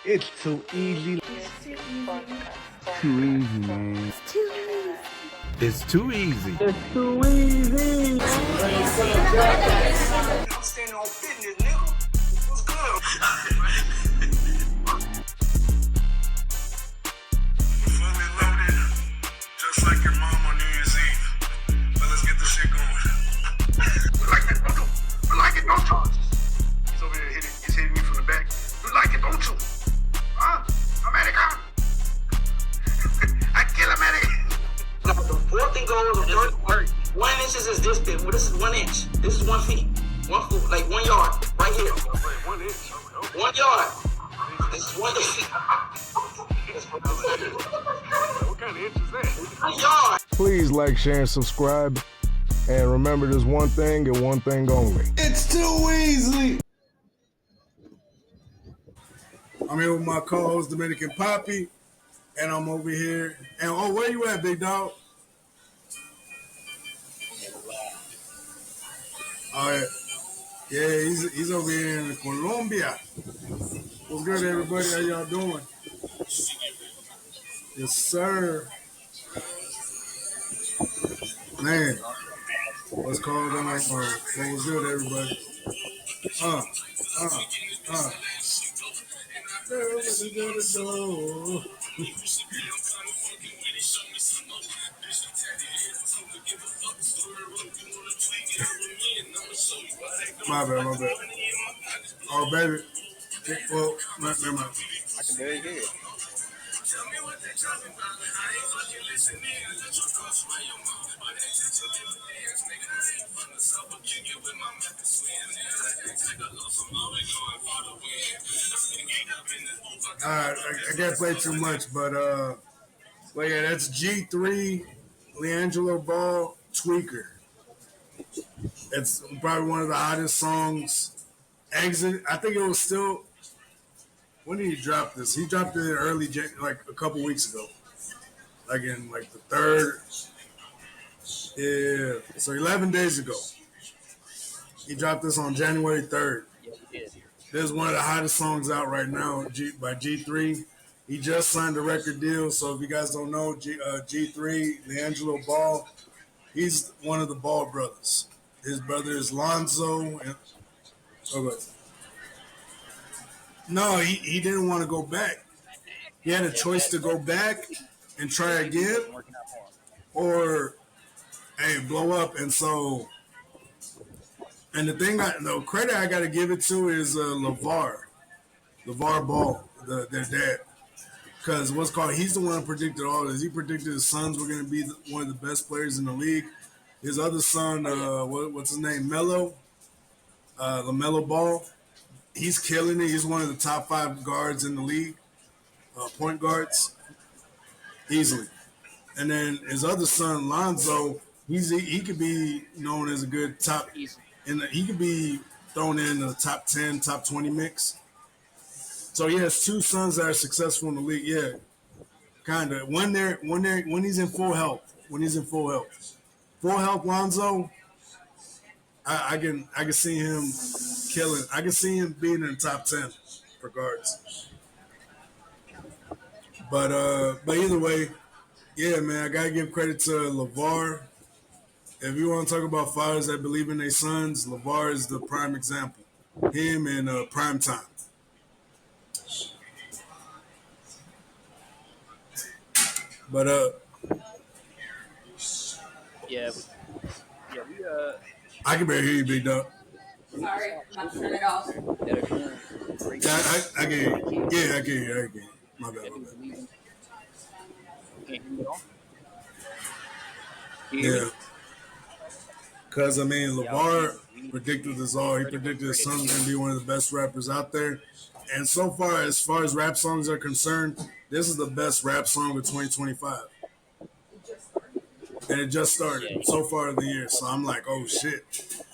It's too easy. Too easy, man. It's too easy. It's too easy. I'm standing on business, nigga. What's good? Fully loaded, just like your mom on New Year's Eve. But let's get this shit going. You like that, don't you? You like it, don't you? He's over there he's hitting me from the back. You like it, don't you? Huh? American? I kill American. The fourth and goal of dirt work. 1 inch is this big. Well, this is 1 inch. This is 1 feet. 1 foot, like 1 yard, right here. Wait, 1 inch. 1 yard. This is 1 inch. What kind of inch is that? 1 yard. Please like, share, and subscribe. And remember, there's one thing and one thing only. It's too easy. I'm here with my co-host Dominican Poppy, and I'm over here. And where you at, big dog? All right. Yeah, he's over here in Colombia. What's good, everybody? How y'all doing? Yes, sir. Man, what's called on? What's good, everybody? My bad. Oh, baby. Well, never mind. I can barely hear it. I can't play too much, but yeah, that's G3, LeAngelo Ball, Tweaker. It's probably one of the hottest songs. Exit. I think it was still. When did he drop this? He dropped it early, like a couple weeks ago, like in like the 3rd. Yeah, so 11 days ago, he dropped this on January 3rd. Yeah, he did. This is one of the hottest songs out right now by G3. He just signed a record deal, so if you guys don't know, G3, LeAngelo Ball, he's one of the Ball brothers. His brother is Lonzo. No, he didn't want to go back. He had a choice to go back and try again, or blow up. And so, and the credit I got to give it to is LeVar Ball, their dad, because he's the one who predicted all this. He predicted his sons were going to be one of the best players in the league. His other son, what's his name, LaMelo Ball. He's killing it. He's one of the top 5 guards in the league, point guards, easily. And then his other son, Lonzo, he could be known as a good top, and he could be thrown in the top 10, top 20 mix. So he has 2 sons that are successful in the league. Yeah, kind of. When he's in full health, Lonzo. I can see him killing. I can see him being in the top 10 for guards. But either way, yeah, man, I gotta give credit to LeVar. If you want to talk about fathers that believe in their sons, LeVar is the prime example. Him and Prime Time. But Yeah, we I can barely hear you, big dog. Sorry, I'm about to turn it off. Yeah, I can hear you. Yeah, I can hear you. My bad. Yeah. Because, I mean, LeVar predicted this all. He predicted his son's going to be one of the best rappers out there. And so far as rap songs are concerned, this is the best rap song of 2025. And it just started so far in the year. So I'm like, oh, shit.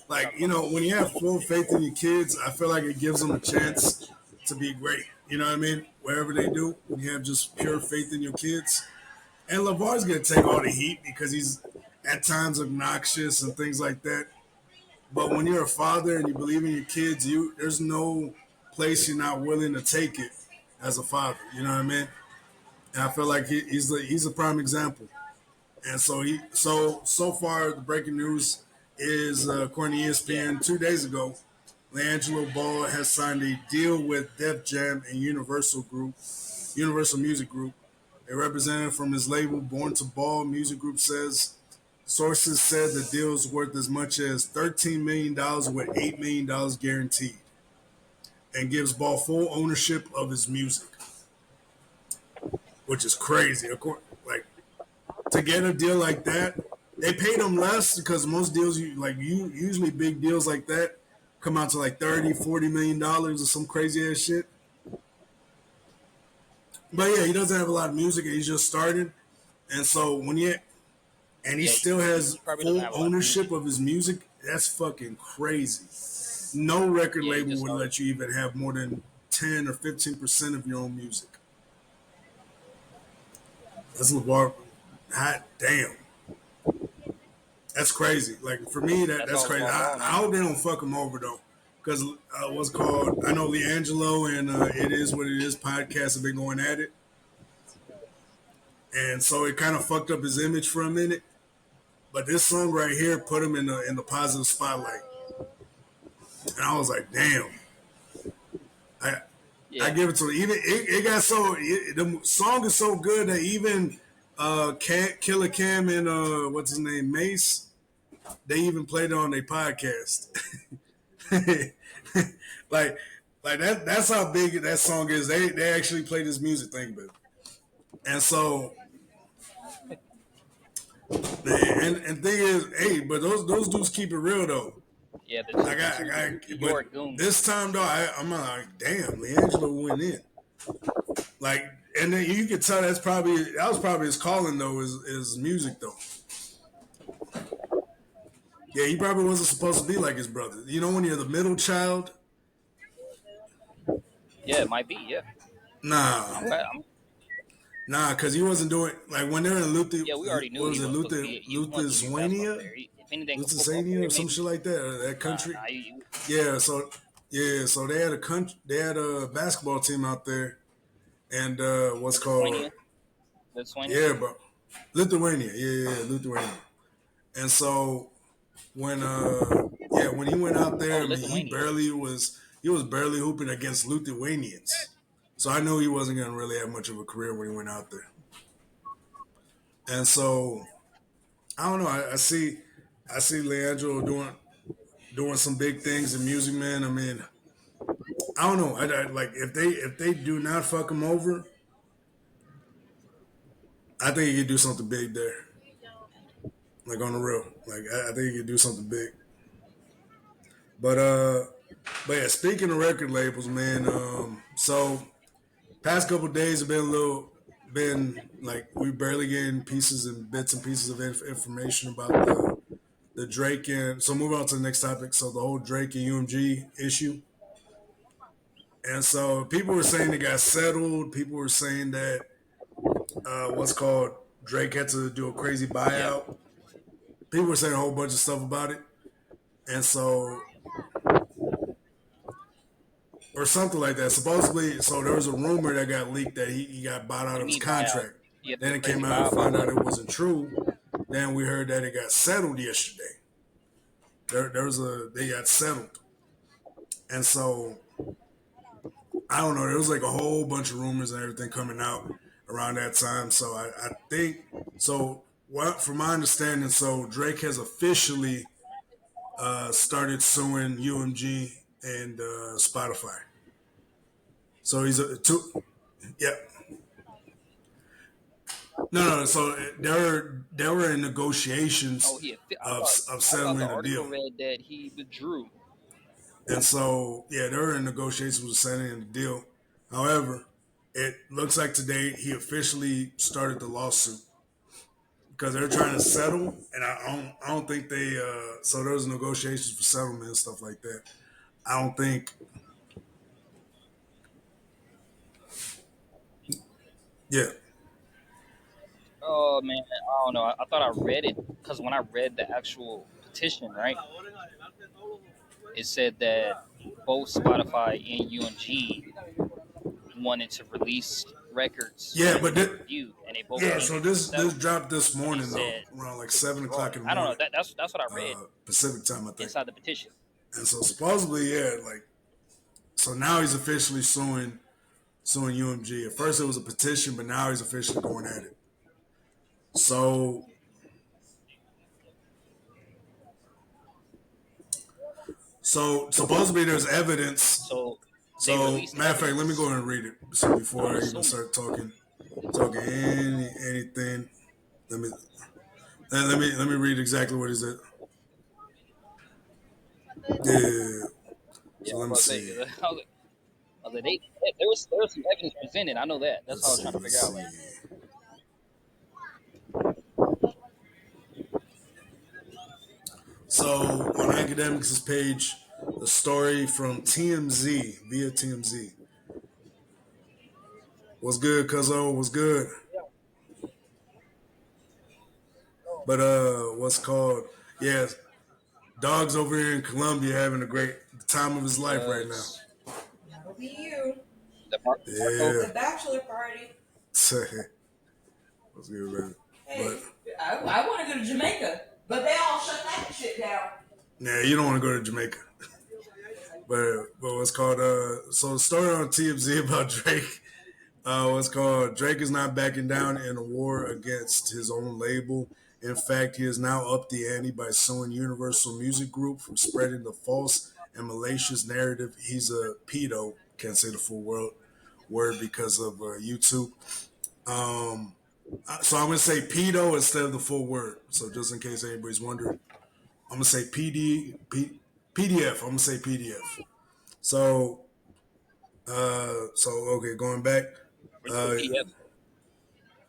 Like, when you have full faith in your kids, I feel like it gives them a chance to be great. You know what I mean? Wherever they do, when you have just pure faith in your kids. And LeVar's going to take all the heat because he's at times obnoxious and things like that. But when you're a father and you believe in your kids, there's no place you're not willing to take it as a father. You know what I mean? And I feel like he's a prime example. And so far the breaking news is according to ESPN 2 days ago, LiAngelo Ball has signed a deal with Def Jam and Universal Music Group. A representative from his label, Born to Ball Music Group, says sources said the deal is worth as much as $13 million with $8 million guaranteed, and gives Ball full ownership of his music, which is crazy. Of course, like to get a deal like that, they paid him less because most deals, usually big deals like that, come out to like $30-40 million or some crazy ass shit. But yeah, he doesn't have a lot of music and he's just started. And so he still has full ownership of his music, that's fucking crazy. No record label would let you even have more than 10 or 15% of your own music. That's LeVar. Hot damn. That's crazy. Like for me, that's crazy. I hope they don't fuck him over though, because what's called, I know LiAngelo and It Is What It Is podcast have been going at it, and so it kind of fucked up his image for a minute. But this song right here put him in the positive spotlight, and I was like, damn. I give it to him. Even it got so the song is so good that even Killer Cam and what's his name, Mace, they even played it on their podcast. like that's how big that song is. They actually played this music thing, but and so and thing is, hey, but those dudes keep it real though. Yeah, but this time though, I'm like, damn, LiAngelo went in. Like, and then you could tell that was probably his calling though, is music though. Yeah, he probably wasn't supposed to be like his brother. You know, when you're the middle child. Yeah, it might be. Yeah. Nah, because he wasn't doing like when they're in Luther. Yeah, we already knew. What was it Lithuania or some shit like that? That country. So they had they had a basketball team out there, and what's called Lithuania. Yeah, bro, Lithuania. Yeah, Lithuania. And so when he went out there, he was barely hooping against Lithuanians. So I knew he wasn't going to really have much of a career when he went out there. And so I don't know. I see LiAngelo doing some big things in music, man. I mean, I don't know. I like if they do not fuck him over, I think he could do something big there. Like on the real. Like I think he could do something big. But yeah, speaking of record labels, man, so past couple days have been like we barely getting pieces and bits and pieces of information about the Drake and so moving on to the next topic. So the whole Drake and UMG issue, and so people were saying it got settled. People were saying that what's called Drake had to do a crazy buyout. People were saying a whole bunch of stuff about it, and so. Or something like that. Supposedly, so there was a rumor that got leaked that he got bought out of his contract. Then it came out and found out it wasn't true. Then we heard that it got settled yesterday. They got settled. And so, I don't know, there was like a whole bunch of rumors and everything coming out around that time. So I think, so what, from my understanding, so Drake has officially started suing UMG and Spotify. So he's yeah. No. So they were in negotiations of settling the deal. Read that he withdrew. And so they were in negotiations with settling the deal. However, it looks like today he officially started the lawsuit because they're trying to settle, and I don't think they. So there was negotiations for settlement and stuff like that. I don't think. Yeah. Oh man, I don't know. I thought I read it because when I read the actual petition, right? it said that both Spotify and UMG wanted to release records Yeah, that but they reviewed, and they both yeah. came So to this settle. dropped this And they morning though, said around like to 7 o'clock withdraw. in the I don't know. morning, That's what I read Pacific time, I think. inside the petition. And so supposedly, yeah, like so now he's officially suing UMG. At first it was a petition, but now he's officially going at it. So supposedly there's evidence. So they So released matter of fact, let me go evidence. ahead and read it. So I'm before I even assuming. start talking anything, let me let me read exactly what is it. Yeah. Yeah, So I let me was about to see. say. I was like, there was some evidence presented. I know that. That's Let's all I was see. trying to Let's figure out. see. Like, So on academics' page, the story from TMZ via TMZ. What's good, Cuzzo? What's good? But what's called? Yeah, dog's over here in Colombia having a great time of his life right now. That'll be you. Barco. Yeah. The bachelor party. What's good, man? Hey, I want to go to Jamaica, but they all shut that shit down. Nah, you don't want to go to Jamaica. But what's called? So the story on TMZ about Drake. What's called Drake is not backing down in a war against his own label. In fact, he has now upped the ante by suing Universal Music Group for spreading the false and malicious narrative he's a pedo. Can't say the full word because of YouTube. Um, so I'm gonna say pedo instead of the full word. So just in case anybody's wondering, I'm gonna say PDF. I'm gonna say PDF. So okay, going back. When you say Uh, PDF,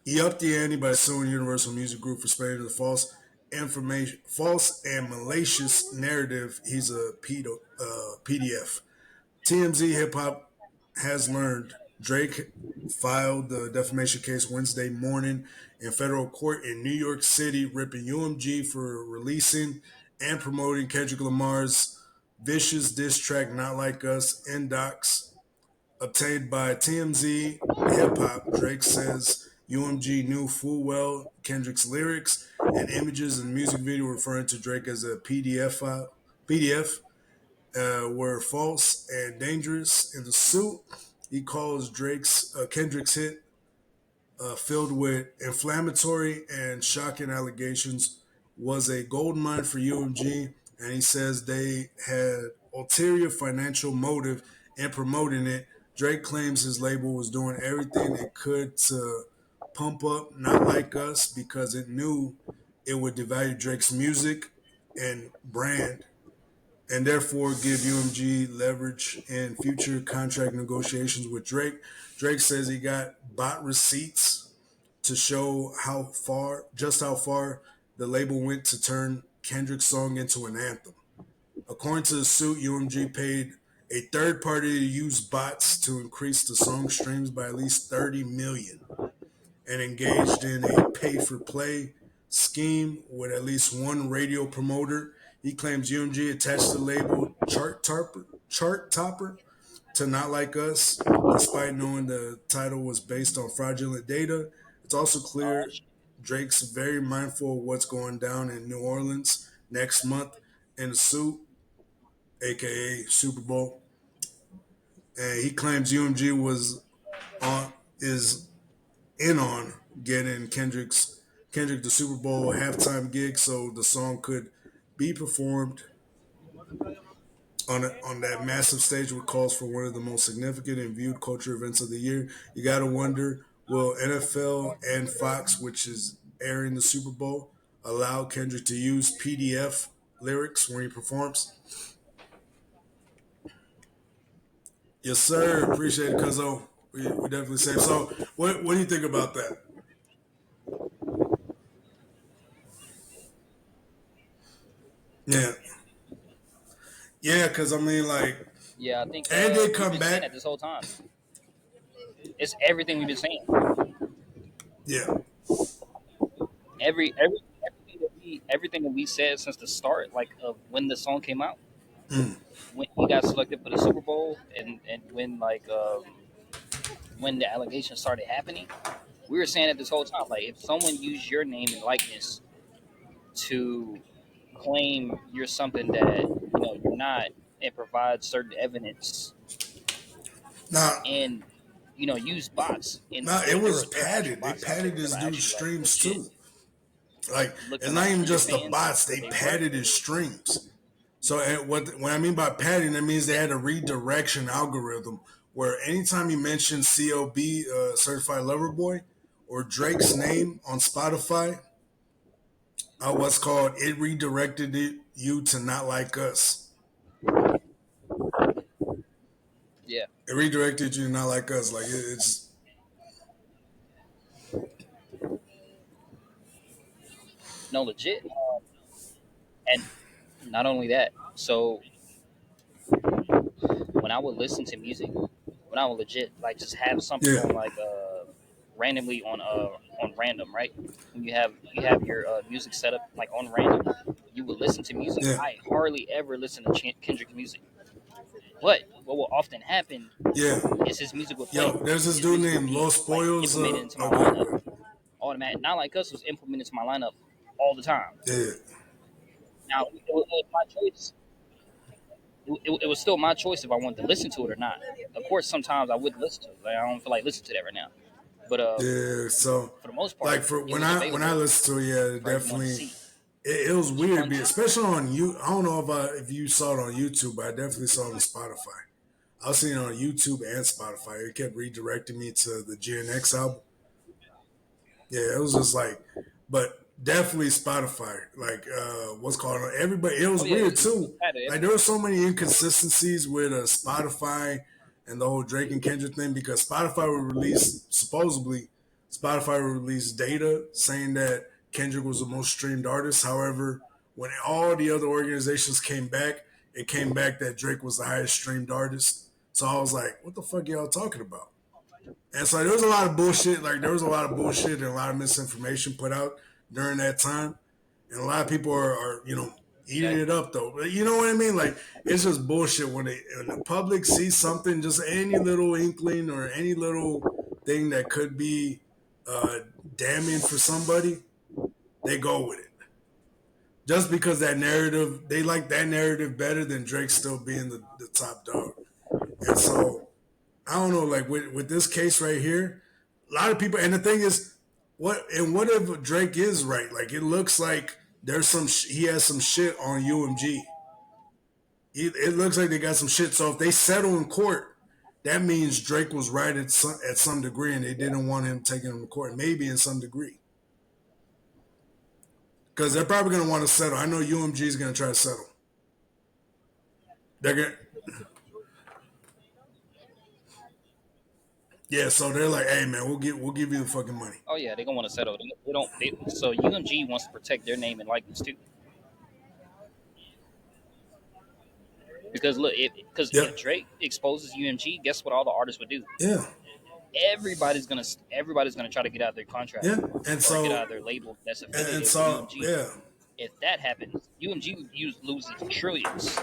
He upped the ante by suing Universal Music Group for spreading the false and malicious narrative. He's a PDF. TMZ Hip Hop has learned Drake filed the defamation case Wednesday morning in federal court in New York City, ripping UMG for releasing and promoting Kendrick Lamar's vicious diss track "Not Like Us" in docs obtained by TMZ Hip Hop. Drake says UMG knew full well Kendrick's lyrics and images in the music video referring to Drake as a PDF file. PDF were false and dangerous. In the suit, he calls Kendrick's hit filled with inflammatory and shocking allegations was a gold mine for UMG, and he says they had ulterior financial motive in promoting it. Drake claims his label was doing everything it could to pump up Not Like Us because it knew it would devalue Drake's music and brand and therefore give UMG leverage in future contract negotiations with Drake. Drake says he got bot receipts to show just how far the label went to turn Kendrick's song into an anthem. According to the suit, UMG paid a third party to use bots to increase the song streams by at least 30 million and engaged in a pay for play scheme with at least one radio promoter. He claims UMG attached the label chart topper to Not Like Us, despite knowing the title was based on fraudulent data. It's also oh, clear Drake's very mindful of what's going down in New Orleans next month in the suit, aka Super Bowl. And he claims UMG was on is in on getting Kendrick the Super Bowl halftime gig so the song could be performed on that massive stage which calls for one of the most significant and viewed culture events of the year. You got to wonder, will NFL and Fox, which is airing the Super Bowl, allow Kendrick to use PDF lyrics when he performs? Yes, sir. Appreciate it, Cuzzo. We definitely say so. What do you think about that? Yeah, yeah, because I mean, like, yeah, I think and they we've come been saying back. that this whole time. It's everything we've been saying. Yeah, Everything that we said since the start, like of when the song came out. when he got selected for the Super Bowl, and when the allegations started happening, we were saying it this whole time. Like, if someone used your name and likeness to claim you're something that you're not, and provide certain evidence, Now, and use bots, and now it was there are actual padded. They bots out there padded that this are dude's actually like streams legit too. Like it's looking not like even Kendrick just the fans, bots; but they they were. padded his streams. So what I mean by padding, that means they had a redirection algorithm where anytime you mention COB, Certified Lover Boy, or Drake's name on Spotify, what's called it redirected you to not like us. Yeah. It redirected you to not like us. Like it's No, legit. And not only that, so when I would listen to music, when I would legit like just have something yeah, on, like randomly on random, right? When you have your music set up like on random, you would listen to music. yeah, I hardly ever listen to Kendrick music, but what will often happen yeah. is his music would play. Yo, there's this His dude music would named be Los like Spoils. implemented into my Oh, good, lineup good. automatic. Not like us was implemented into my lineup all the time. Yeah, Now it was my choice. It was still my choice if I wanted to listen to it or not. Of course, sometimes I wouldn't listen to it. Like, I don't feel like listening to that right now. But yeah. So, for the most part, like for it when was I available listened to it, yeah, for everyone to definitely. see. It was It was weird, fun shit. especially on you. I don't know if you saw it on YouTube, but I definitely saw it on Spotify. I was seeing it on YouTube and Spotify. It kept redirecting me to the GNX album. Yeah, it was just like, but definitely Spotify. Like, what's called everybody. It was Oh yeah, weird it was too. added Like there were everywhere. so many inconsistencies with Spotify and the whole Drake and Kendrick thing because Spotify would release supposedly Spotify would release data saying that Kendrick was the most streamed artist. However, when all the other organizations came back, it came back that Drake was the highest streamed artist. So I was like, what the fuck y'all talking about? And so there was a lot of bullshit. Like there was a lot of bullshit and a lot of misinformation put out during that time, and a lot of people are eating Exactly. it up though. But you know what I mean? Like it's just bullshit when the public sees something, just any little inkling or any little thing that could be uh, damning for somebody, they go with it. Just because that narrative, they like that narrative better than Drake still being the top dog. And so I don't know, like with this case right here, a lot of people, and the thing is, what if Drake is right? Like it looks like there's he has some shit on UMG. It looks like they got some shit. So if they settle in court, that means Drake was right at some degree, and they didn't want him taking him to court. Maybe in some degree, because they're probably gonna want to settle. I know UMG is gonna try to settle. They're gonna. Yeah, so they're like, "Hey man, we'll give you the fucking money." Oh yeah, they're gonna want to settle. They don't. So UMG wants to protect their name and likeness too. Because look, if Yep. Drake exposes UMG, guess what? All the artists would do. Yeah. Everybody's gonna try to get out of their contract Yeah. And or get so out of their label that's and affiliated with so UMG. yeah. If that happens, UMG loses trillions.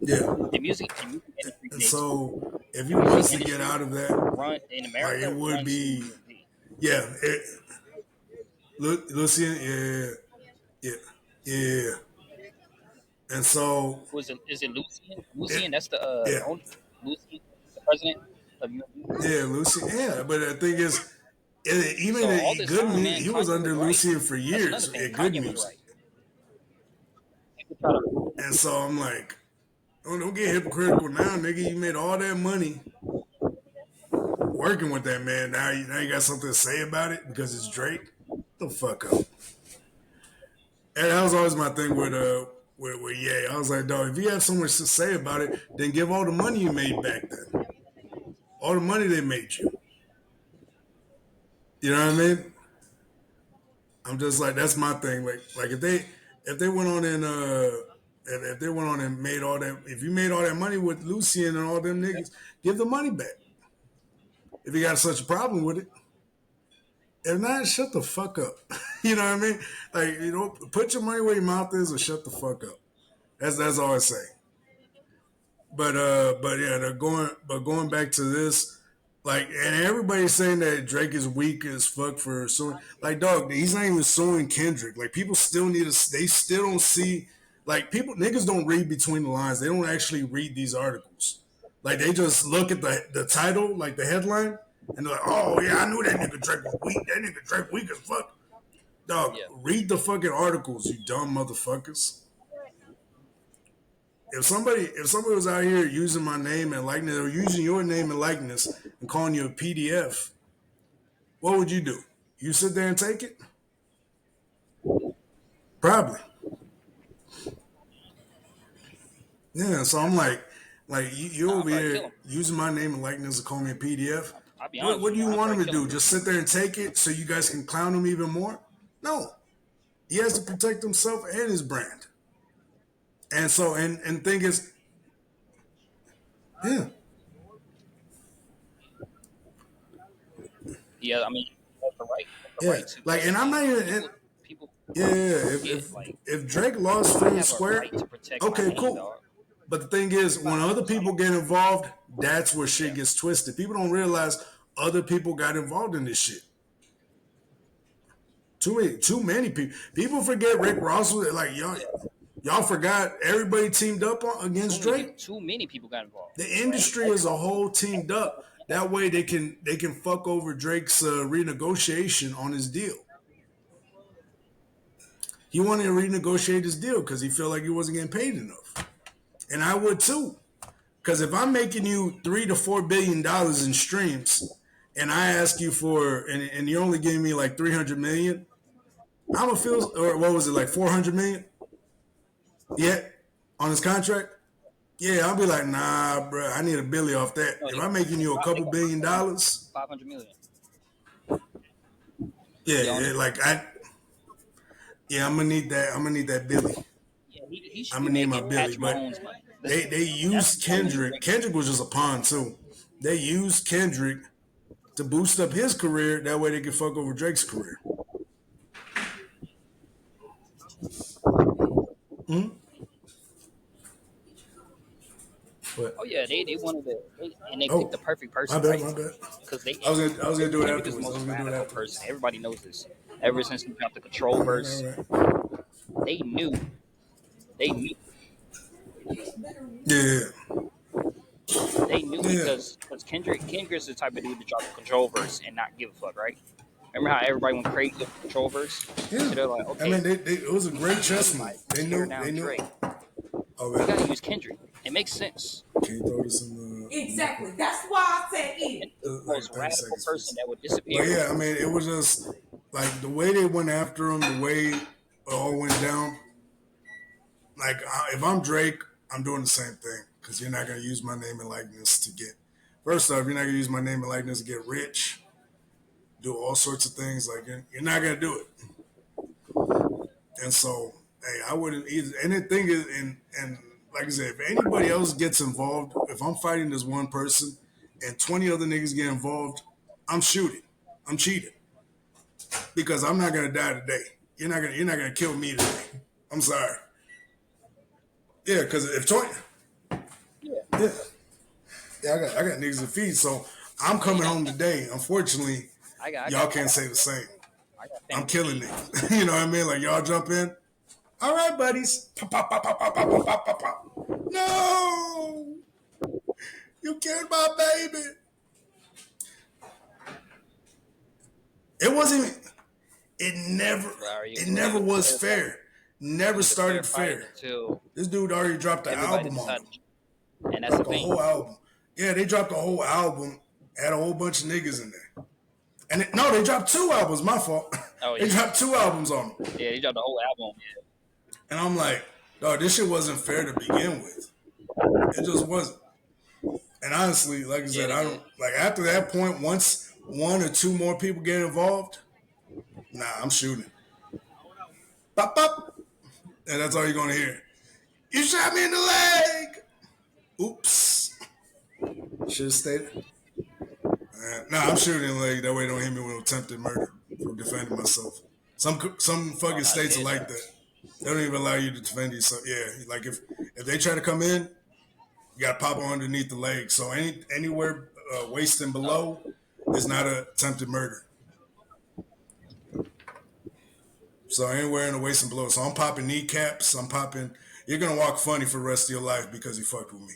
Yeah. The music industry And makes so if he the music was to get industry out of that, run in like America it would runs through be UMG. yeah. Lucian, yeah, yeah. And so Was it is it Lucian? it, Lucian, that's the yeah, owner. Lucian, the president of UMG. yeah, Lucian, yeah. But the thing is, even So all in this good time, music, man, he was Kanye under was right. Lucian for That's another years thing. in good Kanye was music. right. People try to And so I'm like, don't get hypocritical now, nigga. You made all that money working with that man. Now you got something to say about it because it's Drake. The fuck up. And that was always my thing with Ye. I was like, dog, if you have so much to say about it, then give all the money you made back then. All the money they made you. You know what I mean? I'm just like, that's my thing. Like if they went on and if they went on and made all that, if you made all that money with Lucian and all them niggas, give the money back. If you got such a problem with it. If not, shut the fuck up. You know what I mean? Like, put your money where your mouth is or shut the fuck up. That's all I say. But yeah, going back to this, like, and everybody's saying that Drake is weak as fuck for suing. Like, dog, he's not even suing Kendrick. Like, people still need to. They still don't see. Like, people niggas don't read between the lines. They don't actually read these articles. Like, they just look at the title, like the headline, and they're like, oh yeah, I knew that nigga Drake was weak. That nigga Drake weak as fuck. Dog, read the fucking articles, you dumb motherfuckers. If somebody was out here using my name and likeness, or using your name and likeness and calling you a PDF, what would you do? You sit there and take it? Probably. Yeah, so I'm like you over here using my name and likeness to call me a PDF. What do you want him to do? Just sit there and take it so you guys can clown him even more? No. He has to protect himself and his brand. And so, and thing is, yeah. Yeah, I mean, that's the right. Yeah, right to, like, and I'm not even. People if Drake lost fair and square, okay, cool. Name, but the thing is, when other people get involved, that's where shit gets twisted. People don't realize other people got involved in this shit. Too many people. People forget Rick Ross was like y'all forgot everybody teamed up against Drake. Too many people got involved. The industry as a whole teamed up. That way they can fuck over Drake's renegotiation on his deal. He wanted to renegotiate his deal because he felt like he wasn't getting paid enough, and I would too. Because if I'm making you $3 to $4 billion in streams, and I ask you for and you're only giving me like $300 million, I'm gonna feel, or what was it, like $400 million? Yeah, on his contract. Yeah, I'll be like, nah, bro, I need a billy off that. If I'm making you a couple $1 billion, $500 million. Yeah, I'm gonna need that. I'm gonna need that billy. Yeah, I'm gonna need my billy. But they used Kendrick. Kendrick was just a pawn too. They used Kendrick to boost up his career. That way they could fuck over Drake's career. Hmm? What? Oh yeah, they wanted to, and they picked the perfect person. My bad. Because I was gonna do it afterwards. The most radical person. Everybody knows this. Ever since he dropped the Control verse, they knew. Yeah. They knew because Kendrick's the type of dude to drop the Control verse and not give a fuck, right? Remember how everybody went crazy with the Control verse? Yeah. So they're like, okay. I mean, it was a great chess move. They knew. Drake. Oh, we gotta use Kendrick. It makes sense. Can you throw this in the... Exactly. That's why I said it. The most radical person that would disappear. But yeah, I mean, it was just like the way they went after him, the way it all went down. Like, if I'm Drake, I'm doing the same thing because you're not gonna use my name and likeness to get. First off, you're not gonna use my name and likeness to get rich, do all sorts of things. Like, you're not gonna do it. And so, hey, I wouldn't either. And the thing is, and like I said, if anybody else gets involved, if I'm fighting this one person and 20 other niggas get involved, I'm shooting. I'm cheating. Because I'm not gonna die today. You're not gonna kill me today. I'm sorry. Yeah, because if 20 Yeah, I got niggas to feed, so I'm coming home today. Unfortunately, y'all can't say the same. I'm killing niggas. You know what I mean? Like, y'all jump in. All right, buddies. Pop, pop, pop, pop, pop, pop, pop, pop, pop. No! You killed my baby. It wasn't even, it never was fair. Never started fair. This dude already dropped the album on him. And that's the thing. Whole album. Yeah, they dropped a whole album, had a whole bunch of niggas in there. And they dropped 2 albums, my fault. Oh, yeah. They dropped 2 albums on them. Yeah, they dropped the whole album, yeah. And I'm like, dog, this shit wasn't fair to begin with. It just wasn't. And honestly, like I said, I don't like after that point, once 1 or 2 more people get involved, nah, I'm shooting. Pop, pop. And that's all you're gonna hear. You shot me in the leg. Oops. Should have stayed. Nah, I'm shooting in the leg. That way don't hit me with attempted murder for defending myself. Some fucking states are like that. They don't even allow you to defend yourself. Yeah, like If they try to come in, you got to pop them underneath the leg. So anywhere waist and Oh, below is not a attempted murder. So anywhere in the waist and below. So I'm popping kneecaps. I'm popping. You're gonna walk funny for the rest of your life because you fucked with me.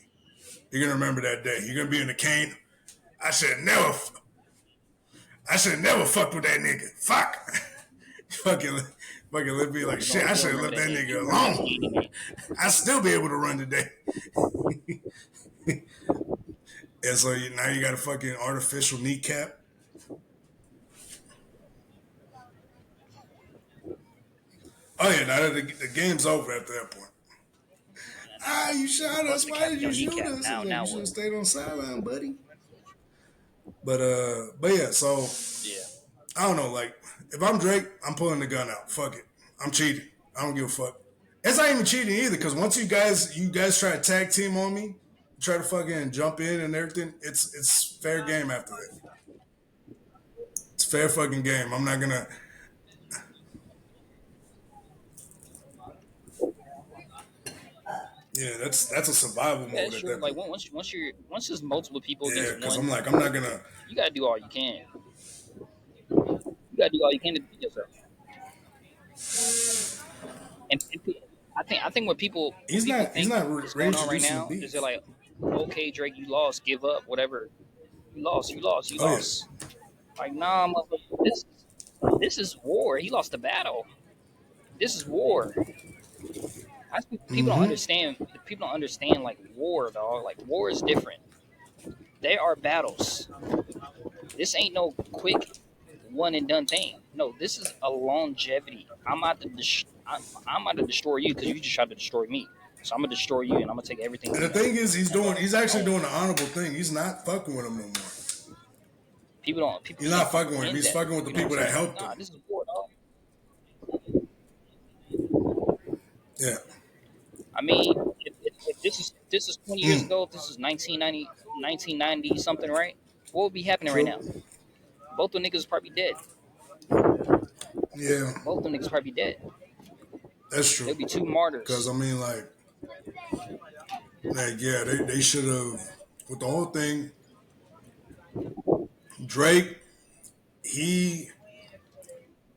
You're gonna remember that day. You're gonna be in the cane. I should never. I should never fucked with that nigga. Fuck. fucking, fucking be like shit. I you should don't have remember left that that day. nigga You remember his alone. skating name. I still be able to run today. And so now you got a fucking artificial kneecap. Oh yeah, now the game's over after that point. Ah, you shot us. Bust the Why cap in did you your shoot kneecap. us? Like, Now you should have what? stayed on the sideline, buddy. But yeah. So Yeah. I don't know. Like, if I'm Drake, I'm pulling the gun out. Fuck it. I'm cheating. I don't give a fuck. It's not even cheating either, because once you guys try to tag team on me, try to fucking jump in and everything, it's fair game after that. It's fair fucking game. I'm not gonna. Yeah, that's a survival Yeah, mode at sure. that Like point. once there's multiple people Yeah, against because one, I'm like, I'm not gonna. you gotta do all you can. You gotta do all you can to defend yourself. And I think what people He's think not is going on right reintroducing the now is they're beef. like, okay, Drake, you lost, give up, whatever. You Oh yeah. lost. Like, nah, motherfucker, this is war. He lost the battle. This is war. People don't Mm-hmm. understand. People don't understand like war, dog. Like war is different. They are battles. This ain't no quick one and done thing. No, this is a longevity. I'm about to destroy you because you just tried to destroy me. So I'm gonna destroy you and I'm gonna take everything And you the got. thing is, he's And actually own doing it. the honorable thing. He's not fucking with him no more. People He's can't not fucking with him. comprehend He's that. fucking with the You know what people I'm that saying? Like, helped him. nah, this is war, dog. Yeah. I mean, if this is 20 years Mm. ago, if this is 1990 something, right? What would be happening right now? True. Both the niggas probably dead. Yeah, Both the niggas probably dead. that's true. There'll be two Because martyrs. I mean, like yeah, they should have with the whole thing. Drake, he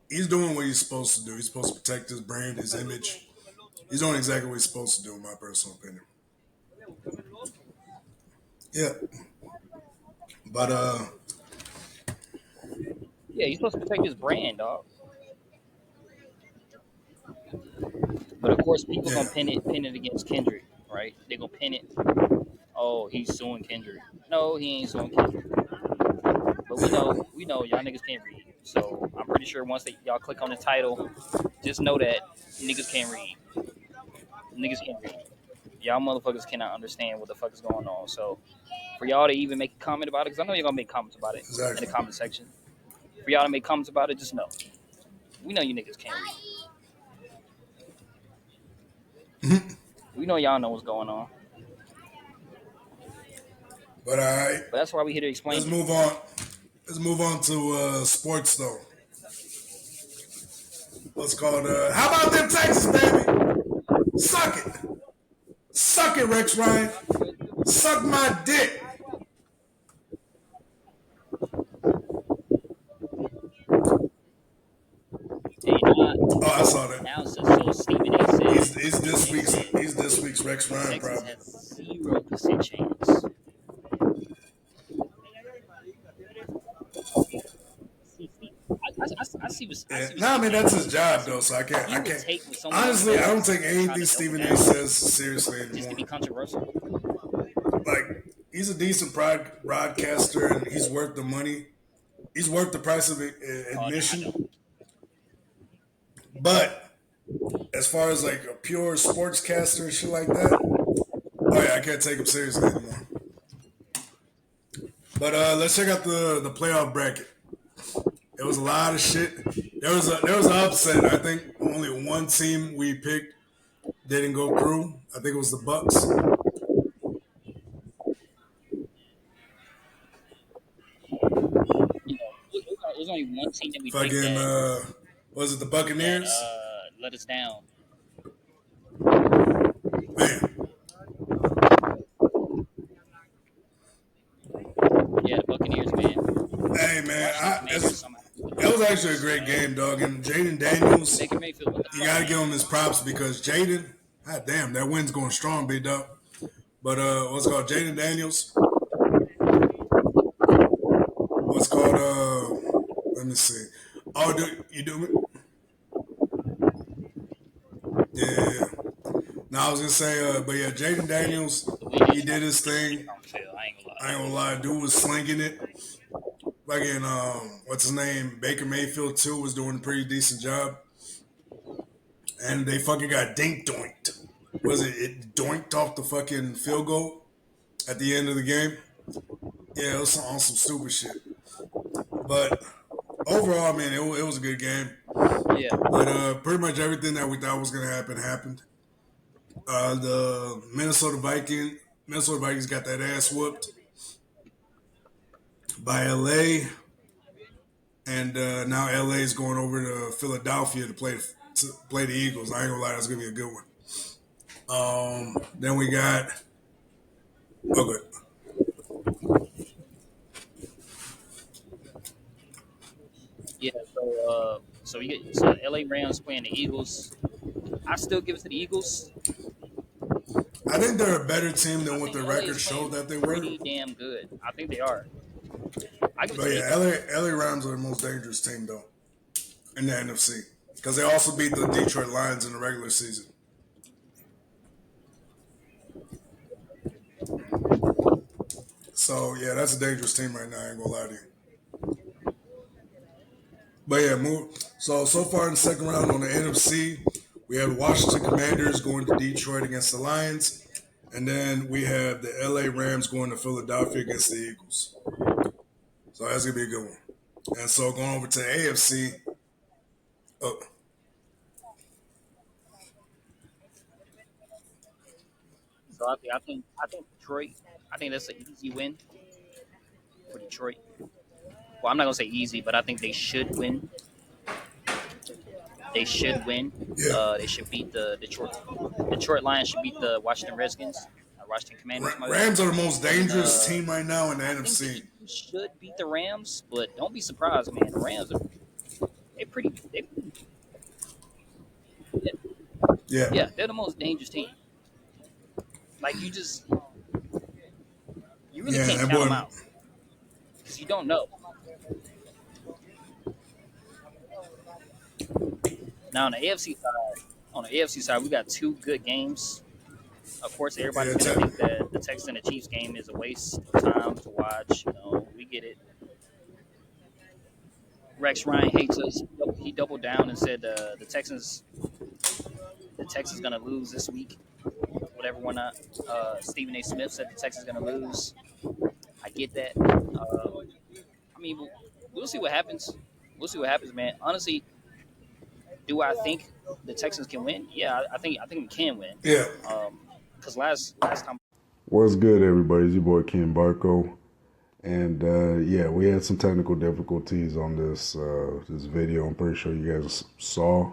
he's doing what he's supposed to do. He's supposed to protect his brand, his image. He's doing exactly what he's supposed to do, in my personal opinion. Yeah, but Yeah, he's supposed to protect his brand, dog. But of course, people yeah, gonna pin it against Kendrick, right? They gonna pin it. Oh, he's suing Kendrick. No, he ain't suing Kendrick. But yeah, we know y'all niggas can't read. So I'm pretty sure once y'all click on the title, just know that niggas can't read. Niggas can't read. Y'all motherfuckers cannot understand what the fuck is going on. So for y'all to even make a comment about it, because I know you're gonna make comments about it in the exactly. comment section. For y'all to make comments about it, just know we know you niggas can't read. We know y'all know what's going on. But all right, But that's why we here to explain let's it. move on. Let's move on to sports though. What's called? How about them Texas, baby? Suck it, suck it, Rex Ryan. Suck my dick. Hey, Oh, I saw that. now so Stephen A said He's this week's Rex Ryan Texas probably. has 0% chance. I see Yeah. what Nah, I mean Stephen A that's is his saying. job though, so I can't. He I would can't. take what someone else Honestly, I don't says take and try anything to double Stephen A down says seriously just to anymore. be controversial. Like he's a decent broadcaster, and he's worth the money. He's worth the price of Oh, no, I admission. don't. But as far as like a pure sportscaster and shit like that, oh yeah, I can't take him seriously anymore. But let's check out the playoff bracket. There was a lot of shit. There was an upset. I think only one team we picked didn't go through. I think it was the Bucks. You know, there's only one team that we picked Fucking was it the that Buccaneers? let us down. Man, Yeah, the Buccaneers, man. Hey, man, Washington Commanders somehow. that was actually a great game, dog. And Jaden Daniels, Baker Mayfield, what the you fuck, got to man? give him his props because Jaden, god damn, that wind's going strong, big dog. But what's it called? Jaden Daniels. What's called let me see. Oh, you do it? Yeah. No, I was gonna say, but yeah, Jaden Daniels, he did his thing. I ain't gonna lie, dude was slinging it. Like in what's his name? Baker Mayfield too was doing a pretty decent job. And they fucking got doinked. Was it doinked off the fucking field goal at the end of the game? Yeah, it was on some stupid shit. But overall, man, it was a good game. Yeah. But pretty much everything that we thought was gonna happen happened. The Minnesota Vikings got that ass whooped by LA, and now LA is going over to Philadelphia to play the Eagles. I ain't gonna lie, that's gonna be a good one. Then we got okay. Yeah, so LA Rams playing the Eagles. I still give it to the Eagles. I think they're a better team than what the record showed that they were. Pretty damn good. I think they are. But yeah, LA Rams are the most dangerous team though in the NFC because they also beat the Detroit Lions in the regular season. So yeah, that's a dangerous team right now. I ain't gonna lie to you. But yeah, so far in the second round on the NFC, we have Washington Commanders going to Detroit against the Lions, and then we have the LA Rams going to Philadelphia against the Eagles. So that's gonna be a good one. And so going over to the AFC. So I think Detroit. I think that's an easy win for Detroit. Well, I'm not gonna say easy, but I think they should win. They should win. Yeah. They should beat the Detroit Lions should beat the Washington Redskins. Washington Commanders. Rams are the most dangerous team right now in the NFC. They should beat the Rams, but don't be surprised, man. The Rams they're pretty. Yeah, they're the most dangerous team. Like you really can't count them out because you don't know. Now on the AFC side, we got two good games. Of course, everybody's gonna think that the Texans and the Chiefs game is a waste of time to watch. You know, we get it. Rex Ryan hates us. He doubled down and said the Texans gonna lose this week. Whatever, why not? Stephen A. Smith said the Texans gonna lose. I get that. I mean, we'll see what happens. We'll see what happens, man. Honestly, do I think the Texans can win? Yeah, I think we can win. Yeah. Because last time. What's good, everybody? It's your boy Ken Barco, and yeah, we had some technical difficulties on this video. I'm pretty sure you guys saw,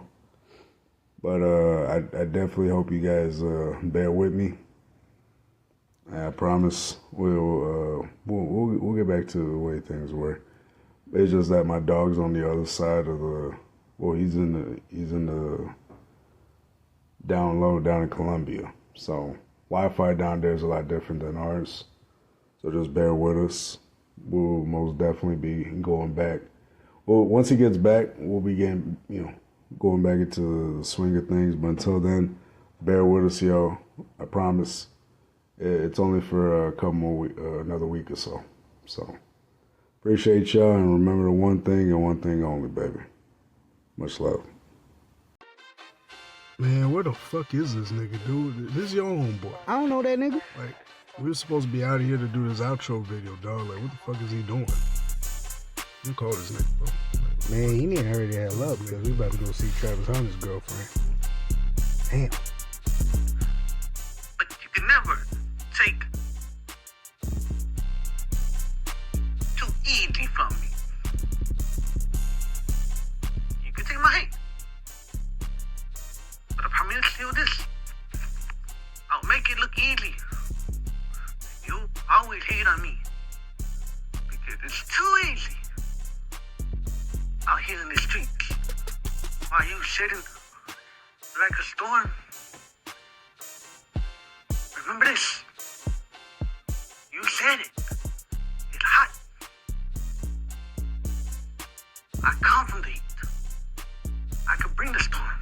but I definitely hope you guys bear with me. I promise we'll get back to the way things were. It's just that my dog's on the other side of the. Well, he's in the down low down in Colombia. So Wi-Fi down there is a lot different than ours. So just bear with us. We'll most definitely be going back. Well, once he gets back, we'll be getting, going back into the swing of things. But until then, bear with us, yo. I promise. It's only for a couple more another week or so. So appreciate y'all, and remember the one thing and one thing only, baby. Much love. Man, where the fuck is this nigga, dude? This is your own boy. I don't know that nigga. Like, we were supposed to be out of here to do this outro video, dog. Like, what the fuck is he doing? You call this nigga, bro. Like, Man, he need to hurry the hell up because we about to go see Travis Hunter's girlfriend. Damn. But you can never take too easy from me. You can take my hate. But I promise you this. I'll make it look easy. You always hate on me. It's too easy out here in the streets. While you sitting like a storm. Remember this. You said it. It's hot. I come from the heat. I could bring the storm.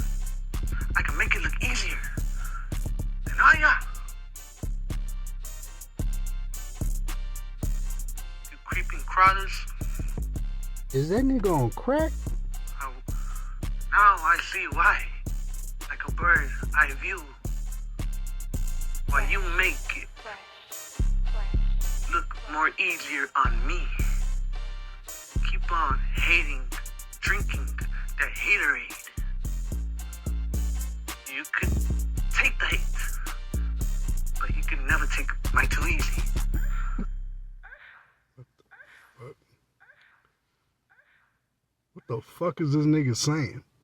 I can make it look easier. And all ya, you creeping crawlers. Is that nigga on crack? Now I see why. Like a bird, I view. Why you make it look more easier on me. Keep on hating, drinking that haterade. You could take the hate, but you could never take my too easy. What the fuck is this nigga saying?